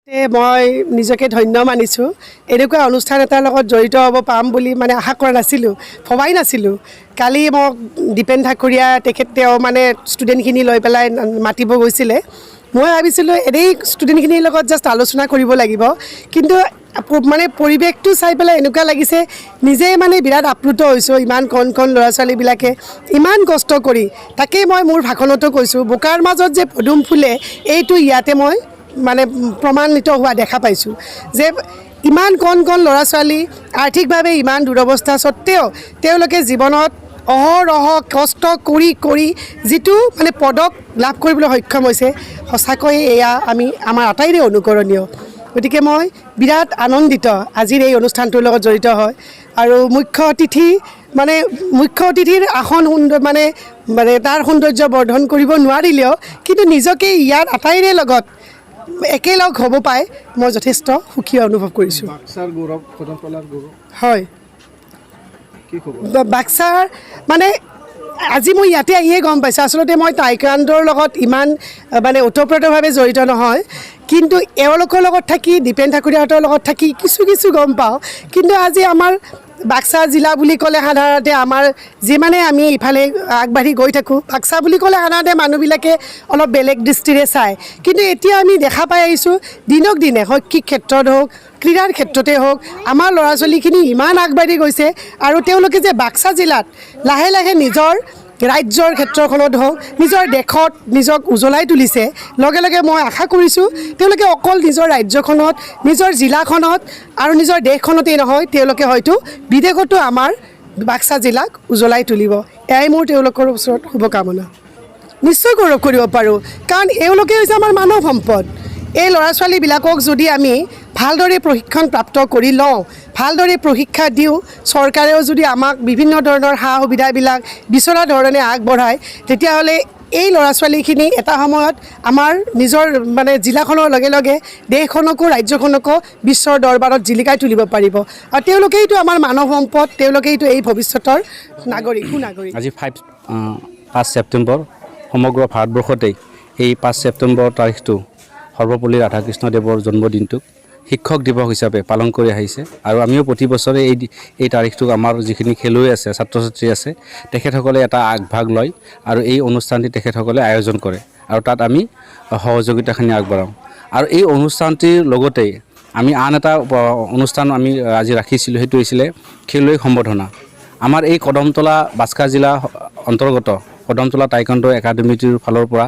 মই নিজকে ধন্য মানিছোঁ এনেকুৱা অনুষ্ঠান এটাৰ লগত জড়িত হ'ব পাম বুলি মানে আশা কৰা নাছিলোঁ ভবাই নাছিলোঁ কালি মোক দীপেন ঠাকুৰীয়া তেওঁ মানে ষ্টুডেণ্টখিনি লৈ পেলাই মাতিব গৈছিলে মই ভাবিছিলোঁ এনেই ষ্টুডেণ্টখিনিৰ লগত জাষ্ট আলোচনা কৰিব লাগিব কিন্তু মানে পৰিৱেশটো চাই পেলাই এনেকুৱা লাগিছে নিজে মানে বিৰাট আপ্লুত হৈছোঁ ইমান কণ কণ ল'ৰা ছোৱালীবিলাকে ইমান কষ্ট কৰি তাকেই মই মোৰ ভাষণতো কৈছোঁ বোকাৰ মাজত যে পদুম ফুলে এইটো ইয়াতে মই মানে প্ৰমাণিত হোৱা দেখা পাইছোঁ যে ইমান কণ কণ ল'ৰা ছোৱালী আৰ্থিকভাৱে ইমান দুৰৱস্থা সত্ত্বেও তেওঁলোকে জীৱনত অহৰহ কষ্ট কৰি কৰি যিটো মানে পদক লাভ কৰিবলৈ সক্ষম হৈছে সঁচাকৈ এয়া আমাৰ আটাইৰে অনুকৰণীয় গতিকে মই বিৰাট আনন্দিত আজিৰ এই অনুষ্ঠানটোৰ লগত জড়িত হয় আৰু মুখ্য অতিথিৰ আসন সুন্দৰ মানে তাৰ সৌন্দৰ্য বৰ্ধন কৰিব নোৱাৰিলেও কিন্তু নিজকে ইয়াৰ আটাইৰে লগত একেলগ হ'ব পাই মই যথেষ্ট সুখী অনুভৱ কৰিছোঁ হয় বাক্সাৰ মানে আজি মই ইয়াতে আহিয়ে গম পাইছোঁ আচলতে মই টাইকাণ্ডোৰ লগত ইমান মানে ওতঃপ্ৰোতভাৱে জড়িত নহয় কিন্তু এওঁলোকৰ লগত থাকি দীপেন ঠাকুৰীয়াহঁতৰ লগত থাকি কিছু গম পাওঁ কিন্তু আজি আমাৰ বাক্সা জিলা বুলি ক'লে সাধাৰণতে আমাৰ যিমানে আমি ইফালে আগবাঢ়ি গৈ থাকোঁ বাক্সা বুলি ক'লে সাধাৰণতে মানুহবিলাকে অলপ বেলেগ দৃষ্টিৰে চায় কিন্তু এতিয়া আমি দেখা পাই আহিছোঁ দিনক দিনে শৈক্ষিক ক্ষেত্ৰত হওক ক্ৰীড়াৰ ক্ষেত্ৰতে হওক আমাৰ ল'ৰা ছোৱালীখিনি ইমান আগবাঢ়ি গৈছে আৰু তেওঁলোকে যে বাক্সা জিলাত লাহে লাহে নিজৰ ৰাজ্যৰ ক্ষেত্ৰখনত হওক নিজৰ দেশত নিজক উজ্বলাই তুলিছে লগে লগে মই আশা কৰিছোঁ তেওঁলোকে অকল নিজৰ ৰাজ্যখনত নিজৰ জিলাখনত আৰু নিজৰ দেশখনতেই নহয় তেওঁলোকে হয়তো বিদেশতো আমাৰ বাক্সা জিলাক উজ্বলাই তুলিব এয়াই মোৰ তেওঁলোকৰ ওচৰত শুভকামনা নিশ্চয় গৌৰৱ কৰিব পাৰোঁ কাৰণ এওঁলোকে হৈছে আমাৰ মানৱ সম্পদ এই ল'ৰা ছোৱালীবিলাকক যদি আমি ভালদৰে প্ৰশিক্ষণ প্ৰাপ্ত কৰি লওঁ ভালদৰে প্ৰশিক্ষা দিওঁ চৰকাৰেও যদি আমাক বিভিন্ন ধৰণৰ সা সুবিধাবিলাক বিচৰা ধৰণে আগবঢ়ায় তেতিয়াহ'লে এই ল'ৰা ছোৱালীখিনি এটা সময়ত আমাৰ নিজৰ মানে জিলাখনৰ লগে লগে দেশখনকো ৰাজ্যখনকো বিশ্বৰ দৰবাৰত জিলিকাই তুলিব পাৰিব আৰু তেওঁলোকেইতো আমাৰ মানৱ সম্পদ তেওঁলোকেইতো এই ভৱিষ্যতৰ নাগৰিক সুনাগৰিক আজি 5 ছেপ্টেম্বৰ সমগ্ৰ ভাৰতবৰ্ষতেই এই 5 ছেপ্টেম্বৰ তাৰিখটো সৰ্বপল্লী ৰাধাকৃষ্ণদেৱৰ জন্মদিনটোক শিক্ষক দিৱস হিচাপে পালন কৰি আহিছে আৰু আমিও প্ৰতি বছৰে এই তাৰিখটোক আমাৰ যিখিনি খেলুৱৈ আছে ছাত্ৰ ছাত্ৰী আছে তেখেতসকলে এটা আগভাগ লয় আৰু এই অনুষ্ঠানটি তেখেতসকলে আয়োজন কৰে আৰু তাত আমি সহযোগিতাখিনি আগবঢ়াওঁ আৰু এই অনুষ্ঠানটিৰ লগতেই আমি আন এটা অনুষ্ঠান আমি আজি ৰাখিছিলোঁ সেইটো হৈছিলে খেলুৱৈ সম্বৰ্ধনা আমাৰ এই কদমতলা বাস্কা জিলা অন্তৰ্গত কদমতলা টাইকোৱাণ্ডো একাডেমীটোৰ ফালৰ পৰা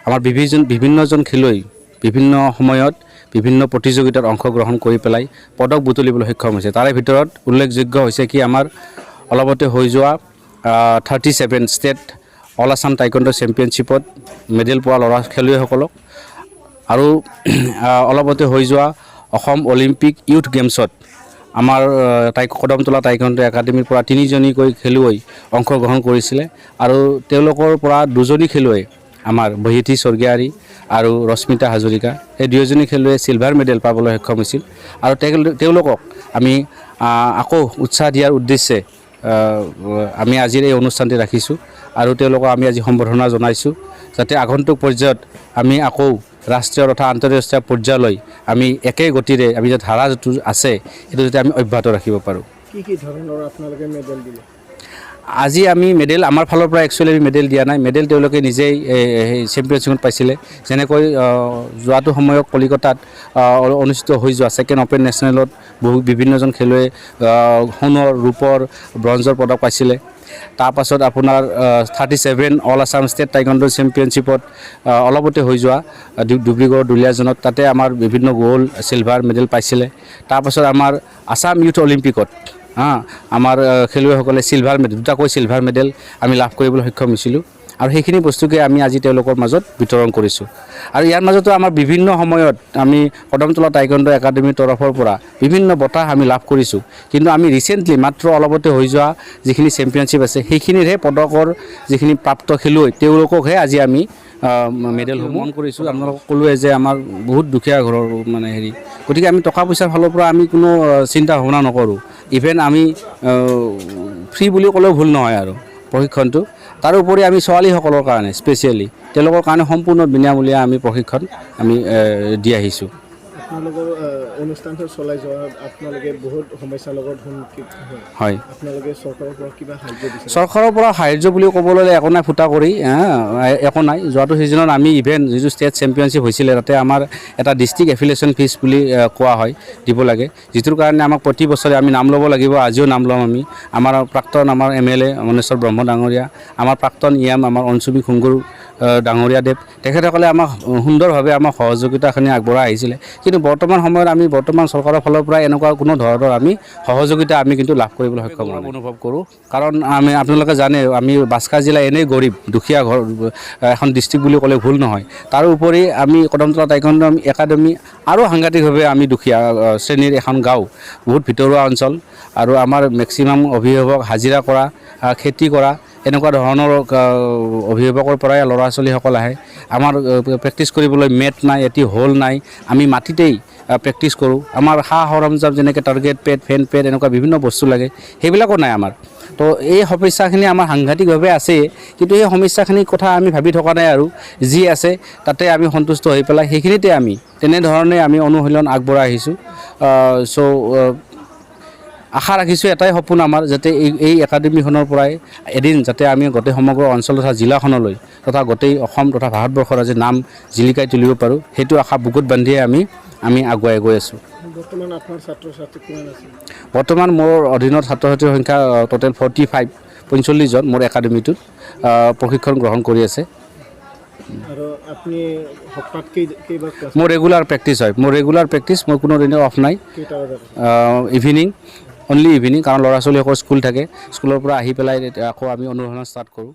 আমাৰ বিভিন্নজন খেলুৱৈ বিভিন্ন সময়ত বিভিন্ন প্ৰতিযোগিতাত অংশগ্ৰহণ কৰি পেলাই পদক বুটলিবলৈ সক্ষম হৈছে তাৰে ভিতৰত উল্লেখযোগ্য হৈছে কি আমাৰ অলপতে হৈ যোৱা 37 ষ্টেট অল আছাম টাইকোৱাণ্ডো চেম্পিয়নশ্বিপত মেডেল পোৱা ল'ৰা খেলুৱৈসকলক আৰু অলপতে হৈ যোৱা অসম অলিম্পিক ইউথ গেমছত আমাৰ কদমতলা টাইকোৱাণ্ডো একাডেমীৰ পৰা 3জনীকৈ খেলুৱৈ অংশগ্ৰহণ কৰিছিলে আৰু তেওঁলোকৰ পৰা 2জনী খেলুৱৈ আমাৰ বহিথি স্বৰ্গীয়াৰী আৰু ৰশ্মিতা হাজৰিকা এই 2জনী খেলুৱৈয়ে চিলভাৰ মেডেল পাবলৈ সক্ষম হৈছিল আৰু তেওঁলোকক আমি আকৌ উৎসাহ দিয়াৰ উদ্দেশ্যে আমি আজিৰ এই অনুষ্ঠানটি ৰাখিছোঁ আৰু তেওঁলোকক আমি আজি সম্বৰ্ধনা জনাইছোঁ যাতে আগন্তুক পৰ্যায়ত আমি আকৌ ৰাষ্ট্ৰীয় তথা আন্তঃৰাষ্ট্ৰীয় পৰ্যায়লৈ আমি একে গতিৰে আমি যে ধাৰা যিটো আছে সেইটো যাতে আমি অব্যাহত ৰাখিব পাৰোঁ কি ধৰণৰ আপোনালোকে মেডেল দিলে আজি আমি মেডেল আমাৰ ফালৰ পৰা একচুৱেলি আমি মেডেল দিয়া নাই মেডেল তেওঁলোকে নিজেই চেম্পিয়নশ্বিপত পাইছিলে যেনেকৈ যোৱাটো সময়ত কলিকতাত অনুষ্ঠিত হৈ যোৱা ছেকেণ্ড অপেন নেশ্যনেলত বিভিন্নজন খেলুৱৈ সোণৰ ৰূপৰ ব্ৰঞ্জৰ পদক পাইছিলে তাৰপাছত আপোনাৰ 37 অল আছাম ষ্টেট টাইকোৱাণ্ডো চেম্পিয়নশ্বিপত অলপতে হৈ যোৱা ডিব্ৰুগড় দুলীয়াজনত তাতে আমাৰ বিভিন্ন গ'ল্ড চিলভাৰ মেডেল পাইছিলে তাৰপাছত আমাৰ আছাম ইউথ অলিম্পিকত আমাৰ খেলুৱৈসকলে চিলভাৰ মেডেল 2টাকৈ চিলভাৰ মেডেল আমি লাভ কৰিবলৈ সক্ষম হৈছিলোঁ আৰু সেইখিনি বস্তুকে আমি আজি তেওঁলোকৰ মাজত বিতৰণ কৰিছোঁ আৰু ইয়াৰ মাজতো আমাৰ বিভিন্ন সময়ত আমি কদমতলা টাইকোৱাণ্ডো একাডেমীৰ তৰফৰ পৰা বিভিন্ন বঁটা আমি লাভ কৰিছোঁ কিন্তু আমি ৰিচেণ্টলি মাত্ৰ অলপতে হৈ যোৱা যিখিনি চেম্পিয়নশ্বিপ আছে সেইখিনিৰহে পদকৰ যিখিনি প্ৰাপ্ত খেলুৱৈ তেওঁলোককহে আজি আমি মেডেলসমূহ মন কৰিছোঁ আপোনালোকক ক'লোৱে যে আমাৰ বহুত দুখীয়া ঘৰৰ মানে গতিকে আমি টকা পইচাৰ ফালৰ পৰা আমি কোনো চিন্তা ভাৱনা নকৰোঁ ইভেন আমি ফ্ৰী বুলি ক'লেও ভুল নহয় আৰু প্ৰশিক্ষণটো তাৰোপৰি আমি ছোৱালীসকলৰ কাৰণে স্পেচিয়েলি তেওঁলোকৰ কাৰণে সম্পূৰ্ণ বিনামূলীয়া আমি প্ৰশিক্ষণ আমি দি আহিছোঁ আপোনালোকৰ অনুষ্ঠানটো চলাই যোৱা আপোনালোকে বহুত সমস্যাৰ লগত সন্মুখীন হয় আপোনালোকে চৰকাৰৰ পৰা কিবা সাহায্য দিছে চৰকাৰৰ পৰা সাহায্য বুলি ক'বলৈ একো নাই ফুটা কৰি একো নাই যোৱাটো ছিজনত আমি ইভেণ্ট যিটো ষ্টেট চেম্পিয়নশ্বিপ হৈছিলে তাতে আমাৰ এটা ডিষ্ট্ৰিক্ট এফিলিয়েশ্যন ফিজ বুলি কোৱা হয় দিব লাগে যিটোৰ কাৰণে আমাক প্ৰতি বছৰে আমি নাম ল'ব লাগিব আজিও নাম ল'ম আমি আমাৰ প্ৰাক্তন আমাৰ MLA মনেশ্বৰ ব্ৰহ্ম ডাঙৰীয়া আমাৰ প্ৰাক্তন EM আমাৰ অঞ্চুমী খুংগুৰ ডাঙৰীয়া দেৱ তেখেতসকলে আমাক সুন্দৰভাৱে আমাক সহযোগিতাখিনি আগবঢ়াই আহিছিলে কিন্তু বৰ্তমান সময়ত আমি বৰ্তমান চৰকাৰৰ ফালৰ পৰা এনেকুৱা কোনো ধৰণৰ আমি সহযোগিতা আমি কিন্তু লাভ কৰিবলৈ সক্ষম অনুভৱ কৰোঁ কাৰণ আপোনালোকে জানে আমি বাস্কাৰ জিলা এনেই গৰীব দুখীয়া ঘৰ এখন ডিষ্ট্ৰিক্ট বুলি ক'লে ভুল নহয় তাৰোপৰি আমি কদমতলা টাইকোৱাণ্ডো একাডেমি আৰু সাংঘাতিকভাৱে আমি দুখীয়া শ্ৰেণীৰ এখন গাঁও বহুত ভিতৰুৱা অঞ্চল আৰু আমাৰ মেক্সিমাম অভিভাৱক হাজিৰা কৰা খেতি কৰা এনেকুৱা ধৰণৰ অভিভাৱকৰ পৰাই ল'ৰা ছোৱালীসকল আহে আমাৰ প্ৰেক্টিছ কৰিবলৈ মেট নাই এটি হল নাই আমি মাটিতেই প্ৰেক্টিছ কৰোঁ আমাৰ সা সৰঞ্জাম যেনেকৈ টাৰ্গেট পেড ফেন পেড এনেকুৱা বিভিন্ন বস্তু লাগে সেইবিলাকো নাই আমাৰ তো এই সমস্যাখিনি আমাৰ সাংঘাতিকভাৱে আছে কিন্তু এই সমস্যাখিনিৰ কথা আমি ভাবি থকা নাই আৰু যি আছে তাতে আমি সন্তুষ্ট হৈ পেলাই সেইখিনিতে আমি তেনেধৰণে আমি অনুশীলন আগবঢ়াই আহিছোঁ আশা ৰাখিছোঁ এটাই সপোন আমাৰ যাতে এই একাডেমিখনৰ পৰাই এদিন যাতে আমি গোটেই সমগ্ৰ অঞ্চল তথা জিলাখনলৈ তথা গোটেই অসম তথা ভাৰতবৰ্ষৰ আজি নাম জিলিকাই তুলিব পাৰোঁ সেইটো আশা বুকুত বান্ধিয়ে আমি আগুৱাই গৈ আছোঁ বৰ্তমান আপোনাৰ ছাত্ৰ ছাত্ৰী কিমান আছে বৰ্তমান মোৰ অধীনত ছাত্ৰ ছাত্ৰীৰ সংখ্যা টোটেল 45 জন মোৰ একাডেমিটোত প্ৰশিক্ষণ গ্ৰহণ কৰি আছে আৰু আপুনি সপ্তাহত কেইবাৰ ক্লাছ মোৰ ৰেগুলাৰ প্ৰেক্টিছ হয় মোৰ কোনো দিনে অফ নাই কেইটা বজাত ইভিনিং অনলি ইভিনিং কাৰণ ল'ৰা ছোৱালীসকলৰ স্কুল থাকে স্কুলৰ পৰা আহি পেলাই আকৌ আমি অনুশীলন ষ্টাৰ্ট কৰোঁ